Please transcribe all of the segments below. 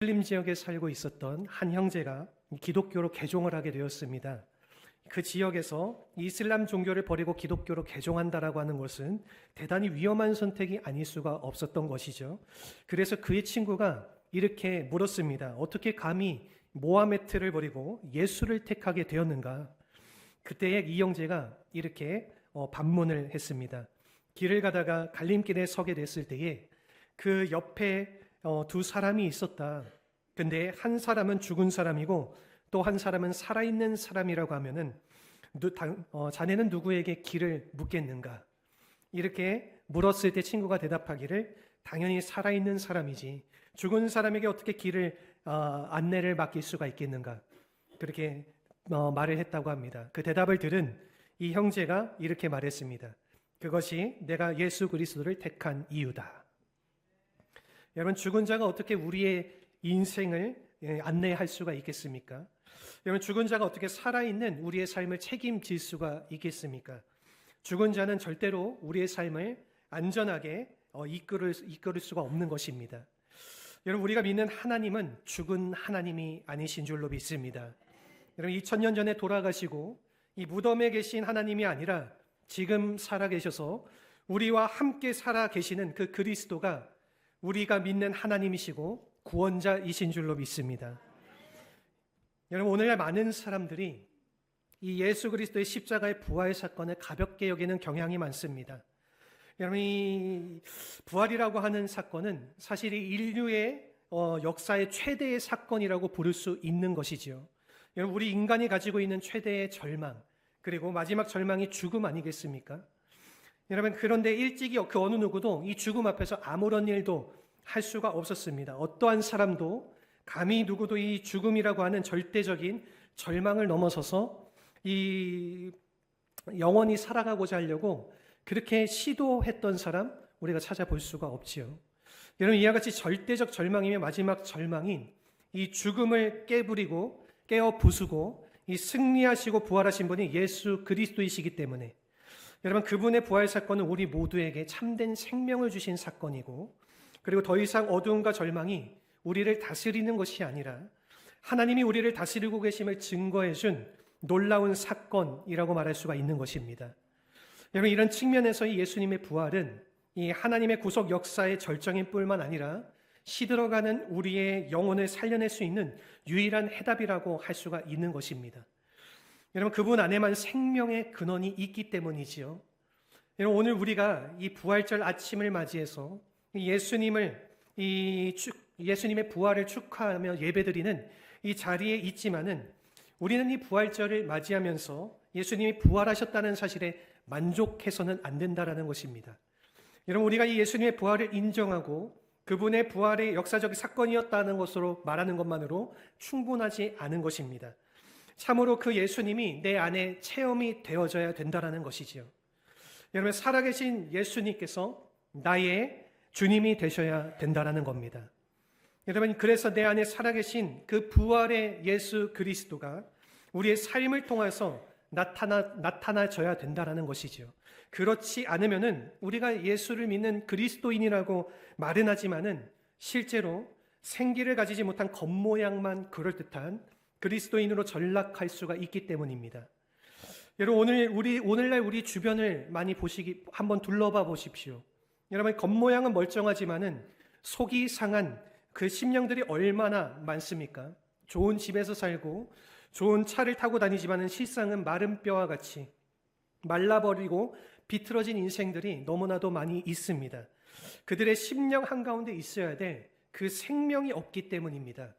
무슬림 지역에 살고 있었던 한 형제가 기독교로 개종을 하게 되었습니다. 그 지역에서 이슬람 종교를 버리고 기독교로 개종한다라고 하는 것은 대단히 위험한 선택이 아닐 수가 없었던 것이죠. 그래서 그의 친구가 이렇게 물었습니다. 어떻게 감히 모하메트를 버리고 예수를 택하게 되었는가? 그때 이 형제가 이렇게 반문을 했습니다. 길을 가다가 갈림길에 서게 됐을 때에 그 옆에 두 사람이 있었다. 근데 한 사람은 죽은 사람이고 또 한 사람은 살아있는 사람이라고 하면은 자네는 누구에게 길을 묻겠는가? 이렇게 물었을 때 친구가 대답하기를 당연히 살아있는 사람이지 죽은 사람에게 어떻게 길을 안내를 맡길 수가 있겠는가? 그렇게 말을 했다고 합니다. 그 대답을 들은 이 형제가 이렇게 말했습니다. 그것이 내가 예수 그리스도를 택한 이유다. 여러분, 죽은 자가 어떻게 우리의 인생을 안내할 수가 있겠습니까? 여러분, 죽은 자가 어떻게 살아있는 우리의 삶을 책임질 수가 있겠습니까? 죽은 자는 절대로 우리의 삶을 안전하게 이끌을 수가 없는 것입니다. 여러분, 우리가 믿는 하나님은 죽은 하나님이 아니신 줄로 믿습니다. 여러분, 2000년 전에 돌아가시고 이 무덤에 계신 하나님이 아니라 지금 살아계셔서 우리와 함께 살아계시는 그 그리스도가 우리가 믿는 하나님이시고 구원자이신 줄로 믿습니다. 여러분, 오늘날 많은 사람들이 이 예수 그리스도의 십자가의 부활 사건을 가볍게 여기는 경향이 많습니다. 여러분, 이 부활이라고 하는 사건은 사실 이 인류의 역사의 최대의 사건이라고 부를 수 있는 것이지요. 여러분, 우리 인간이 가지고 있는 최대의 절망, 그리고 마지막 절망이 죽음 아니겠습니까? 여러분, 그런데 일찍이 그 어느 누구도 이 죽음 앞에서 아무런 일도 할 수가 없었습니다. 어떠한 사람도 감히 누구도 이 죽음이라고 하는 절대적인 절망을 넘어서서 이 영원히 살아가고자 하려고 그렇게 시도했던 사람 우리가 찾아볼 수가 없지요. 여러분, 이와 같이 절대적 절망이며 마지막 절망인 이 죽음을 깨부리고 깨어 부수고 이 승리하시고 부활하신 분이 예수 그리스도이시기 때문에 여러분, 그분의 부활 사건은 우리 모두에게 참된 생명을 주신 사건이고, 그리고 더 이상 어두움과 절망이 우리를 다스리는 것이 아니라 하나님이 우리를 다스리고 계심을 증거해 준 놀라운 사건이라고 말할 수가 있는 것입니다. 여러분, 이런 측면에서 이 예수님의 부활은 이 하나님의 구속 역사의 절정인 뿐만 아니라 시들어가는 우리의 영혼을 살려낼 수 있는 유일한 해답이라고 할 수가 있는 것입니다. 여러분, 그분 안에만 생명의 근원이 있기 때문이지요. 여러분, 오늘 우리가 이 부활절 아침을 맞이해서 예수님의 부활을 축하하며 예배드리는 이 자리에 있지만은 우리는 이 부활절을 맞이하면서 예수님이 부활하셨다는 사실에 만족해서는 안 된다라는 것입니다. 여러분, 우리가 이 예수님의 부활을 인정하고 그분의 부활의 역사적 사건이었다는 것으로 말하는 것만으로 충분하지 않은 것입니다. 참으로 그 예수님이 내 안에 체험이 되어져야 된다는 것이지요. 여러분, 살아계신 예수님께서 나의 주님이 되셔야 된다는 겁니다. 여러분, 그래서 내 안에 살아계신 그 부활의 예수 그리스도가 우리의 삶을 통해서 나타나져야 된다는 것이지요. 그렇지 않으면은 우리가 예수를 믿는 그리스도인이라고 말은 하지만은 실제로 생기를 가지지 못한 겉모양만 그럴듯한 그리스도인으로 전락할 수가 있기 때문입니다. 여러분, 오늘날 우리 주변을 많이 한번 둘러봐 보십시오. 여러분, 겉모양은 멀쩡하지만은 속이 상한 그 심령들이 얼마나 많습니까? 좋은 집에서 살고 좋은 차를 타고 다니지만은 실상은 마른 뼈와 같이 말라버리고 비틀어진 인생들이 너무나도 많이 있습니다. 그들의 심령 한가운데 있어야 될 그 생명이 없기 때문입니다.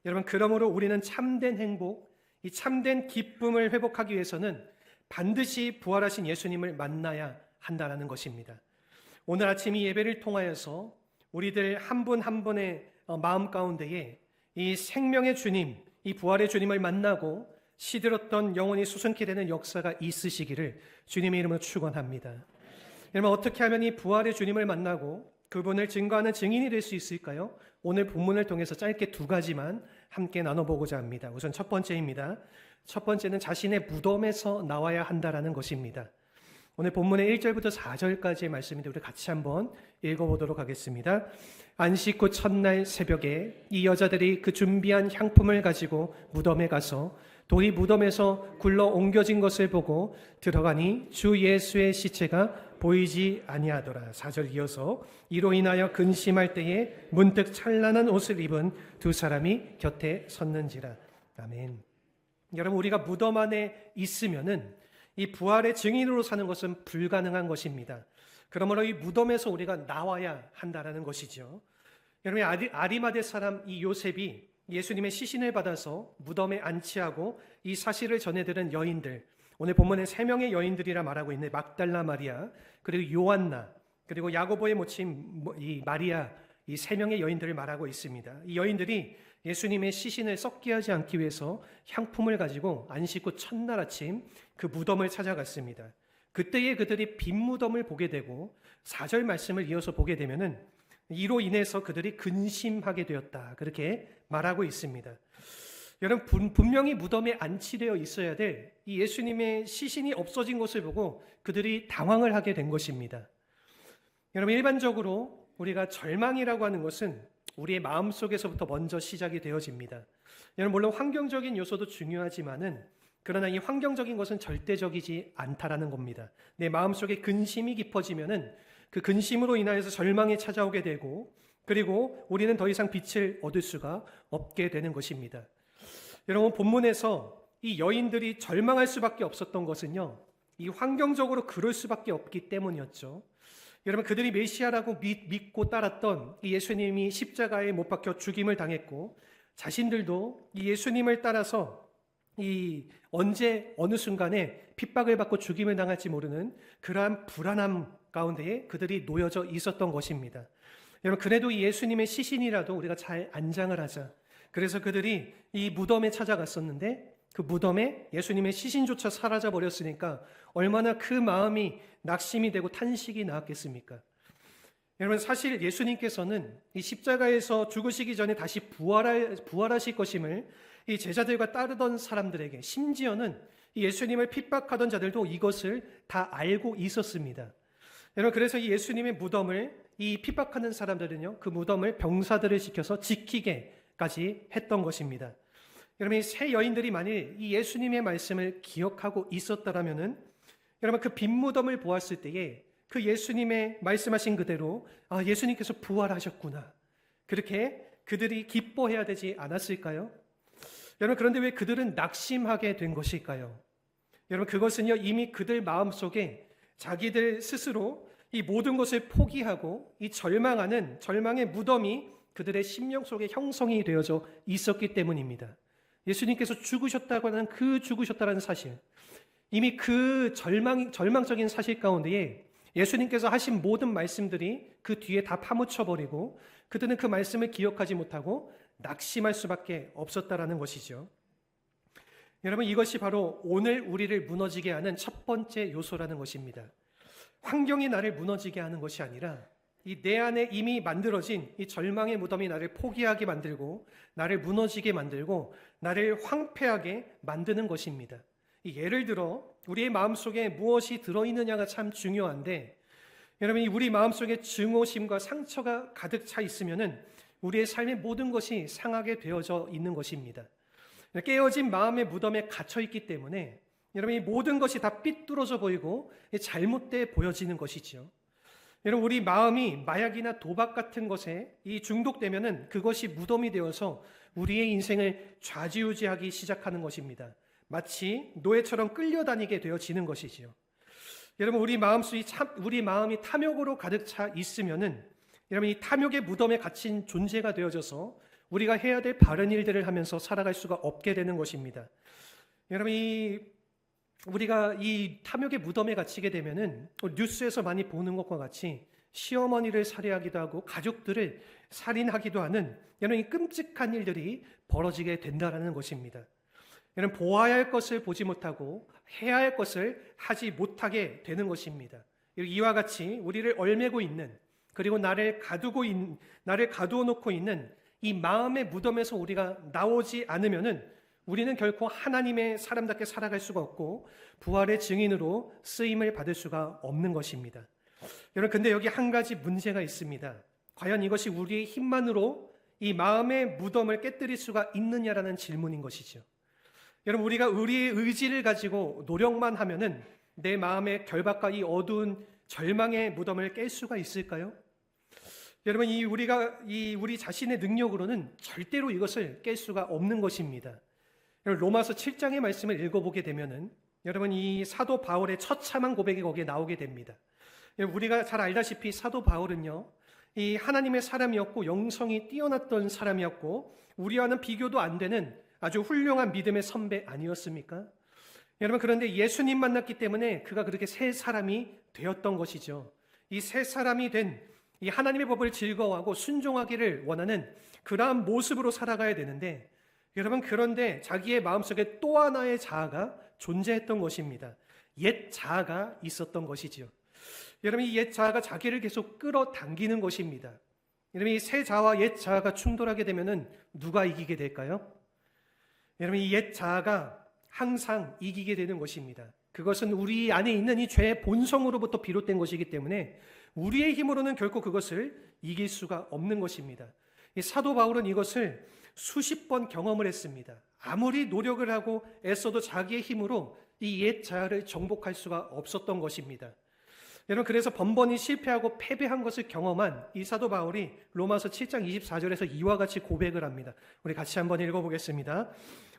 여러분, 그러므로 우리는 참된 행복, 이 참된 기쁨을 회복하기 위해서는 반드시 부활하신 예수님을 만나야 한다는 것입니다. 오늘 아침 이 예배를 통하여서 우리들 한 분 한 분의 마음 가운데에 이 생명의 주님, 이 부활의 주님을 만나고 시들었던 영혼이 수순케 되는 역사가 있으시기를 주님의 이름으로 축원합니다. 여러분, 어떻게 하면 이 부활의 주님을 만나고 그분을 증거하는 증인이 될 수 있을까요? 오늘 본문을 통해서 짧게 두 가지만 함께 나눠보고자 합니다. 우선 첫 번째입니다. 첫 번째는 자신의 무덤에서 나와야 한다라는 것입니다. 오늘 본문의 1절부터 4절까지의 말씀인데 우리 같이 한번 읽어보도록 하겠습니다. 안식 후 첫날 새벽에 이 여자들이 그 준비한 향품을 가지고 무덤에 가서 돌이 무덤에서 굴러 옮겨진 것을 보고 들어가니 주 예수의 시체가 보이지 아니하더라. 4절 이어서 이로 인하여 근심할 때에 문득 찬란한 옷을 입은 두 사람이 곁에 섰는지라. 아멘. 여러분, 우리가 무덤 안에 있으면은 이 부활의 증인으로 사는 것은 불가능한 것입니다. 그러므로 이 무덤에서 우리가 나와야 한다라는 것이죠. 여러분, 아리마대 사람 이 요셉이 예수님의 시신을 받아서 무덤에 안치하고 이 사실을 전해들은 여인들, 오늘 본문에 3명의 여인들이라 말하고 있는 막달라 마리아, 그리고 요한나, 그리고 야고보의 모친 이 마리아, 이 3명의 여인들을 말하고 있습니다. 이 여인들이 예수님의 시신을 썩게 하지 않기 위해서 향품을 가지고 안식 후 첫날 아침 그 무덤을 찾아갔습니다. 그때에 그들이 빈 무덤을 보게 되고 4절 말씀을 이어서 보게 되면은 이로 인해서 그들이 근심하게 되었다, 그렇게 말하고 있습니다. 여러분, 분명히 무덤에 안치되어 있어야 될 이 예수님의 시신이 없어진 것을 보고 그들이 당황을 하게 된 것입니다. 여러분, 일반적으로 우리가 절망이라고 하는 것은 우리의 마음속에서부터 먼저 시작이 되어집니다. 여러분, 물론 환경적인 요소도 중요하지만은 그러나 이 환경적인 것은 절대적이지 않다라는 겁니다. 내 마음속에 근심이 깊어지면은 그 근심으로 인하여서 절망이 찾아오게 되고, 그리고 우리는 더 이상 빛을 얻을 수가 없게 되는 것입니다. 여러분, 본문에서 이 여인들이 절망할 수밖에 없었던 것은요, 이 환경적으로 그럴 수밖에 없기 때문이었죠. 여러분, 그들이 메시아라고 믿고 따랐던 이 예수님이 십자가에 못 박혀 죽임을 당했고, 자신들도 이 예수님을 따라서 이 언제 어느 순간에 핍박을 받고 죽임을 당할지 모르는 그러한 불안함 가운데에 그들이 놓여져 있었던 것입니다. 여러분, 그래도 이 예수님의 시신이라도 우리가 잘 안장을 하자. 그래서 그들이 이 무덤에 찾아갔었는데 그 무덤에 예수님의 시신조차 사라져 버렸으니까 얼마나 그 마음이 낙심이 되고 탄식이 나왔겠습니까? 여러분, 사실 예수님께서는 이 십자가에서 죽으시기 전에 다시 부활하실 것임을 이 제자들과 따르던 사람들에게, 심지어는 이 예수님을 핍박하던 자들도 이것을 다 알고 있었습니다. 여러분, 그래서 이 예수님의 무덤을 이 핍박하는 사람들은요, 그 무덤을 병사들을 시켜서 지키게까지 했던 것입니다. 여러분, 이 세 여인들이 만일 이 예수님의 말씀을 기억하고 있었다라면은 여러분, 그 빈 무덤을 보았을 때에 그 예수님의 말씀하신 그대로 예수님께서 부활하셨구나, 그렇게 그들이 기뻐해야 되지 않았을까요? 여러분, 그런데 왜 그들은 낙심하게 된 것일까요? 여러분, 그것은요, 이미 그들 마음속에 자기들 스스로 이 모든 것을 포기하고 이 절망의 무덤이 그들의 심령 속에 형성이 되어져 있었기 때문입니다. 예수님께서 죽으셨다는 그 죽으셨다는 사실, 이미 그 절망적인 사실 가운데에 예수님께서 하신 모든 말씀들이 그 뒤에 다 파묻혀버리고 그들은 그 말씀을 기억하지 못하고 낙심할 수밖에 없었다라는 것이죠. 여러분, 이것이 바로 오늘 우리를 무너지게 하는 첫 번째 요소라는 것입니다. 환경이 나를 무너지게 하는 것이 아니라 이 내 안에 이미 만들어진 이 절망의 무덤이 나를 포기하게 만들고 나를 무너지게 만들고 나를 황폐하게 만드는 것입니다. 예를 들어 우리의 마음속에 무엇이 들어있느냐가 참 중요한데, 여러분, 우리 마음속에 증오심과 상처가 가득 차 있으면은 우리의 삶의 모든 것이 상하게 되어져 있는 것입니다. 깨어진 마음의 무덤에 갇혀 있기 때문에 여러분, 이 모든 것이 다 삐뚤어져 보이고 잘못돼 보여지는 것이죠. 여러분, 우리 마음이 마약이나 도박 같은 것에 이 중독되면은 그것이 무덤이 되어서 우리의 인생을 좌지우지하기 시작하는 것입니다. 마치 노예처럼 끌려다니게 되어지는 것이지요. 여러분, 우리 마음이 탐욕으로 가득 차 있으면은 여러분, 이 탐욕의 무덤에 갇힌 존재가 되어져서 우리가 해야 될 바른 일들을 하면서 살아갈 수가 없게 되는 것입니다. 여러분, 우리가 이 탐욕의 무덤에 갇히게 되면은 뉴스에서 많이 보는 것과 같이 시어머니를 살해하기도 하고 가족들을 살인하기도 하는 여러분, 이 끔찍한 일들이 벌어지게 된다라는 것입니다. 여러분, 보아야 할 것을 보지 못하고 해야 할 것을 하지 못하게 되는 것입니다. 이와 같이 우리를 얼매고 있는, 그리고 나를 가두어 놓고 있는 이 마음의 무덤에서 우리가 나오지 않으면은 우리는 결코 하나님의 사람답게 살아갈 수가 없고 부활의 증인으로 쓰임을 받을 수가 없는 것입니다. 여러분, 근데 여기 한 가지 문제가 있습니다. 과연 이것이 우리의 힘만으로 이 마음의 무덤을 깨뜨릴 수가 있느냐라는 질문인 것이죠. 여러분, 우리가 우리의 의지를 가지고 노력만 하면은 내 마음의 결박과 이 어두운 절망의 무덤을 깰 수가 있을까요? 여러분, 우리 자신의 능력으로는 절대로 이것을 깰 수가 없는 것입니다. 로마서 7장의 말씀을 읽어보게 되면은 여러분, 이 사도 바울의 처참한 고백이 거기에 나오게 됩니다. 우리가 잘 알다시피 사도 바울은요, 이 하나님의 사람이었고 영성이 뛰어났던 사람이었고 우리와는 비교도 안 되는 아주 훌륭한 믿음의 선배 아니었습니까? 여러분, 그런데 예수님 만났기 때문에 그가 그렇게 새 사람이 되었던 것이죠. 이 새 사람이 된 이 하나님의 법을 즐거워하고 순종하기를 원하는 그러한 모습으로 살아가야 되는데, 여러분, 그런데 자기의 마음속에 또 하나의 자아가 존재했던 것입니다. 옛 자아가 있었던 것이지요. 여러분, 이 옛 자아가 자기를 계속 끌어당기는 것입니다. 여러분, 이 새 자아와 옛 자아가 충돌하게 되면은 누가 이기게 될까요? 여러분, 이 옛 자아가 항상 이기게 되는 것입니다. 그것은 우리 안에 있는 이 죄의 본성으로부터 비롯된 것이기 때문에 우리의 힘으로는 결코 그것을 이길 수가 없는 것입니다. 이 사도 바울은 이것을 수십 번 경험을 했습니다. 아무리 노력을 하고 애써도 자기의 힘으로 이 옛 자아를 정복할 수가 없었던 것입니다. 여러분, 그래서 번번이 실패하고 패배한 것을 경험한 이 사도 바울이 로마서 7장 24절에서 이와 같이 고백을 합니다. 우리 같이 한번 읽어보겠습니다.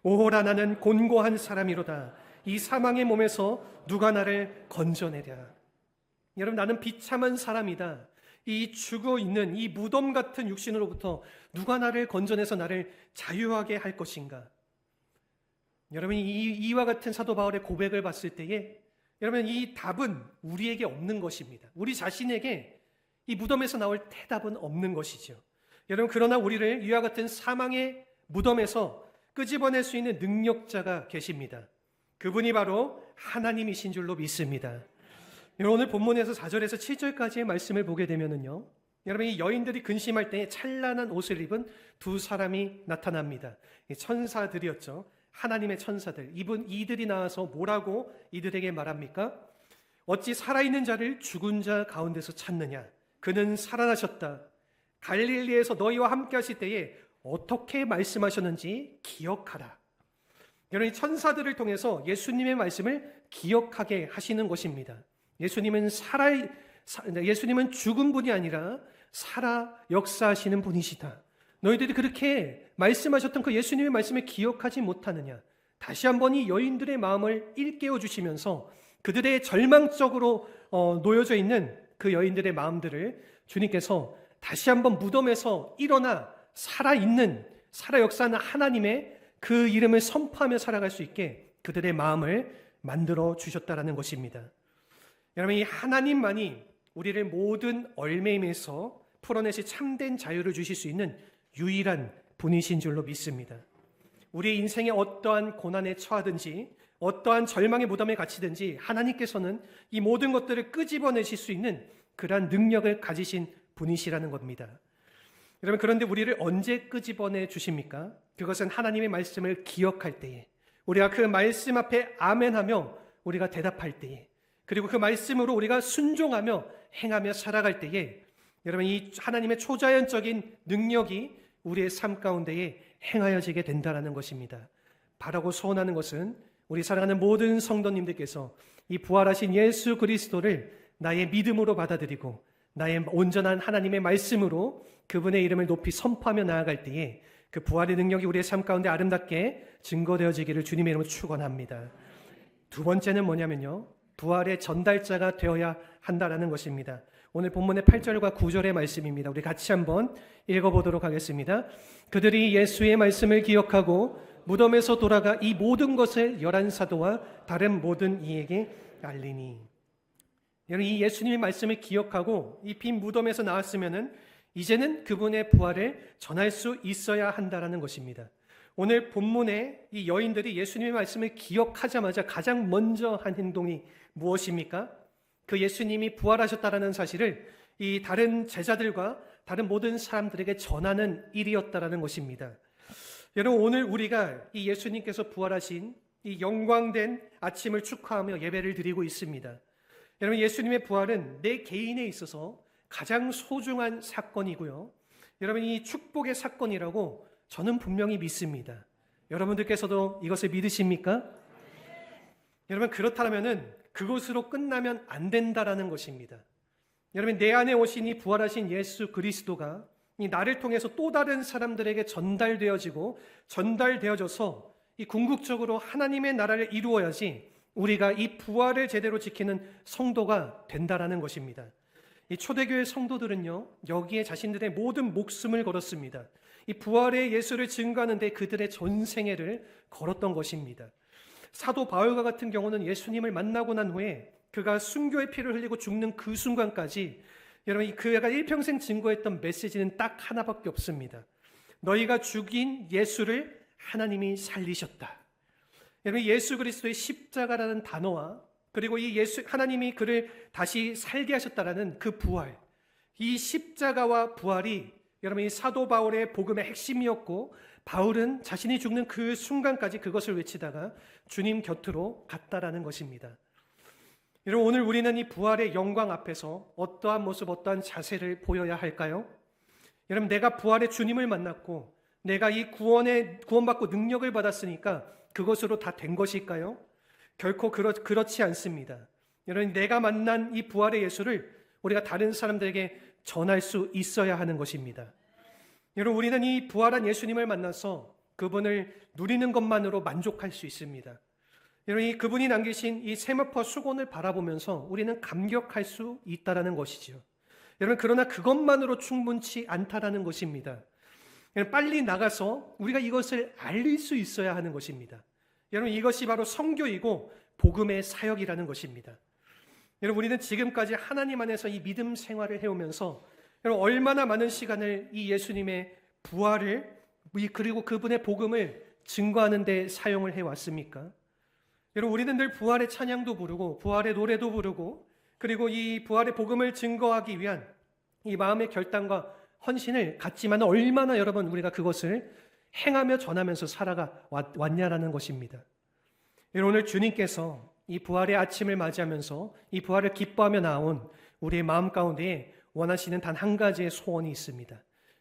오호라, 나는 곤고한 사람이로다. 이 사망의 몸에서 누가 나를 건져내랴. 여러분, 나는 비참한 사람이다. 이 죽어 있는 이 무덤 같은 육신으로부터 누가 나를 건져내서 나를 자유하게 할 것인가? 여러분, 이와 같은 사도 바울의 고백을 봤을 때에 여러분, 이 답은 우리에게 없는 것입니다. 우리 자신에게 이 무덤에서 나올 대답은 없는 것이죠. 여러분, 그러나 우리를 이와 같은 사망의 무덤에서 끄집어낼 수 있는 능력자가 계십니다. 그분이 바로 하나님이신 줄로 믿습니다. 여러분, 오늘 본문에서 4절에서 7절까지의 말씀을 보게 되면은요, 여러분, 이 여인들이 근심할 때 찬란한 옷을 입은 두 사람이 나타납니다. 천사들이었죠. 하나님의 천사들. 이들이 나와서 뭐라고 이들에게 말합니까? 어찌 살아있는 자를 죽은 자 가운데서 찾느냐? 그는 살아나셨다. 갈릴리에서 너희와 함께 하실 때에 어떻게 말씀하셨는지 기억하라. 여러분, 이 천사들을 통해서 예수님의 말씀을 기억하게 하시는 것입니다. 예수님은 죽은 분이 아니라 살아 역사하시는 분이시다. 너희들이 그렇게 말씀하셨던 그 예수님의 말씀을 기억하지 못하느냐? 다시 한번 이 여인들의 마음을 일깨워 주시면서 그들의 절망적으로 놓여져 있는 그 여인들의 마음들을 주님께서 다시 한번 무덤에서 일어나 살아 역사하는 하나님의 그 이름을 선포하며 살아갈 수 있게 그들의 마음을 만들어 주셨다라는 것입니다. 여러분, 이 하나님만이 우리를 모든 얽매임에서 풀어내시 참된 자유를 주실 수 있는 유일한 분이신 줄로 믿습니다. 우리의 인생에 어떠한 고난에 처하든지 어떠한 절망의 무덤에 갇히든지 하나님께서는 이 모든 것들을 끄집어내실 수 있는 그러한 능력을 가지신 분이시라는 겁니다. 여러분, 그런데 우리를 언제 끄집어내 주십니까? 그것은 하나님의 말씀을 기억할 때에, 우리가 그 말씀 앞에 아멘하며 우리가 대답할 때에, 그리고 그 말씀으로 우리가 순종하며 행하며 살아갈 때에 여러분, 이 하나님의 초자연적인 능력이 우리의 삶 가운데에 행하여지게 된다는 것입니다. 바라고 소원하는 것은 우리 사랑하는 모든 성도님들께서 이 부활하신 예수 그리스도를 나의 믿음으로 받아들이고 나의 온전한 하나님의 말씀으로 그분의 이름을 높이 선포하며 나아갈 때에 그 부활의 능력이 우리의 삶 가운데 아름답게 증거되어지기를 주님의 이름으로 축원합니다. 두 번째는 뭐냐면요, 부활의 전달자가 되어야 한다라는 것입니다. 오늘 본문의 8절과 9절의 말씀입니다. 우리 같이 한번 읽어보도록 하겠습니다. 그들이 예수의 말씀을 기억하고 무덤에서 돌아가 이 모든 것을 11사도와 다른 모든 이에게 알리니. 여러분, 이 예수님의 말씀을 기억하고 이 빈 무덤에서 나왔으면은 이제는 그분의 부활을 전할 수 있어야 한다라는 것입니다. 오늘 본문에 이 여인들이 예수님의 말씀을 기억하자마자 가장 먼저 한 행동이 무엇입니까? 그 예수님이 부활하셨다라는 사실을 이 다른 제자들과 다른 모든 사람들에게 전하는 일이었다라는 것입니다. 여러분, 오늘 우리가 이 예수님께서 부활하신 이 영광된 아침을 축하하며 예배를 드리고 있습니다. 여러분, 예수님의 부활은 내 개인에 있어서 가장 소중한 사건이고요. 여러분, 이 축복의 사건이라고 저는 분명히 믿습니다. 여러분들께서도 이것을 믿으십니까? 여러분, 그렇다면은 그것으로 끝나면 안 된다라는 것입니다. 여러분, 내 안에 오신 이 부활하신 예수 그리스도가 이 나를 통해서 또 다른 사람들에게 전달되어져서 이 궁극적으로 하나님의 나라를 이루어야지 우리가 이 부활을 제대로 지키는 성도가 된다라는 것입니다. 이 초대교회 성도들은요, 여기에 자신들의 모든 목숨을 걸었습니다. 이 부활의 예수를 증거하는 데 그들의 전생애를 걸었던 것입니다. 사도 바울과 같은 경우는 예수님을 만나고 난 후에 그가 순교의 피를 흘리고 죽는 그 순간까지 여러분, 그가 일평생 증거했던 메시지는 딱 하나밖에 없습니다. 너희가 죽인 예수를 하나님이 살리셨다. 여러분, 예수 그리스도의 십자가라는 단어와 그리고 이 하나님이 그를 다시 살게 하셨다라는 그 부활, 이 십자가와 부활이 여러분, 이 사도 바울의 복음의 핵심이었고, 바울은 자신이 죽는 그 순간까지 그것을 외치다가 주님 곁으로 갔다라는 것입니다. 여러분, 오늘 우리는 이 부활의 영광 앞에서 어떠한 모습, 어떠한 자세를 보여야 할까요? 여러분, 내가 부활의 주님을 만났고 내가 이 구원받고 능력을 받았으니까 그것으로 다 된 것일까요? 결코 그렇지 않습니다. 여러분, 내가 만난 이 부활의 예수를 우리가 다른 사람들에게 전할 수 있어야 하는 것입니다. 여러분, 우리는 이 부활한 예수님을 만나서 그분을 누리는 것만으로 만족할 수 있습니다. 여러분, 그분이 남기신 이 세마포 수건을 바라보면서 우리는 감격할 수 있다라는 것이죠. 여러분, 그러나 그것만으로 충분치 않다라는 것입니다. 빨리 나가서 우리가 이것을 알릴 수 있어야 하는 것입니다. 여러분, 이것이 바로 선교이고 복음의 사역이라는 것입니다. 여러분, 우리는 지금까지 하나님 안에서 이 믿음 생활을 해오면서 여러분, 얼마나 많은 시간을 이 예수님의 부활을 그리고 그분의 복음을 증거하는 데 사용을 해왔습니까? 여러분, 우리는 늘 부활의 찬양도 부르고 부활의 노래도 부르고 그리고 이 부활의 복음을 증거하기 위한 이 마음의 결단과 헌신을 갖지만 얼마나 여러분 우리가 그것을 행하며 전하면서 살아왔냐라는 것입니다. 여러분, 오늘 주님께서 이 부활의 아침을 맞이하면서 이 부활을 기뻐하며 나온 우리의 마음 가운데에 원하시는 단 한 가지의 소원이 있습니다.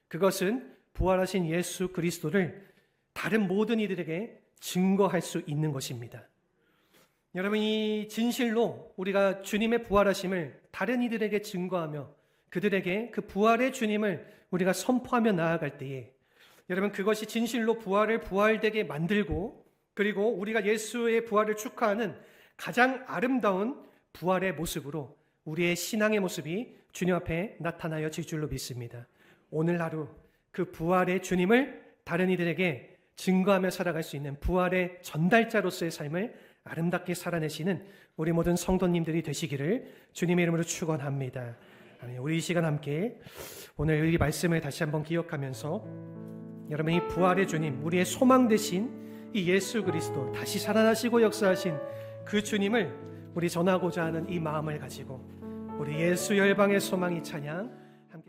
그것은 부활하신 예수 그리스도를 다른 모든 이들에게 증거할 수 있는 것입니다. 여러분, 이 진실로 우리가 주님의 부활하심을 다른 이들에게 증거하며 그들에게 그 부활의 주님을 우리가 선포하며 나아갈 때에 여러분, 그것이 진실로 부활을 부활되게 만들고 그리고 우리가 예수의 부활을 축하하는 가장 아름다운 부활의 모습으로 우리의 신앙의 모습이 주님 앞에 나타나여질 줄로 믿습니다. 오늘 하루 그 부활의 주님을 다른 이들에게 증거하며 살아갈 수 있는 부활의 전달자로서의 삶을 아름답게 살아내시는 우리 모든 성도님들이 되시기를 주님의 이름으로 축원합니다. 우리 이 시간 함께 오늘 이 말씀을 다시 한번 기억하면서 여러분, 이 부활의 주님, 우리의 소망 되신 이 예수 그리스도, 다시 살아나시고 역사하신 그 주님을 우리 전하고자 하는 이 마음을 가지고 우리 예수 열방의 소망이 찬양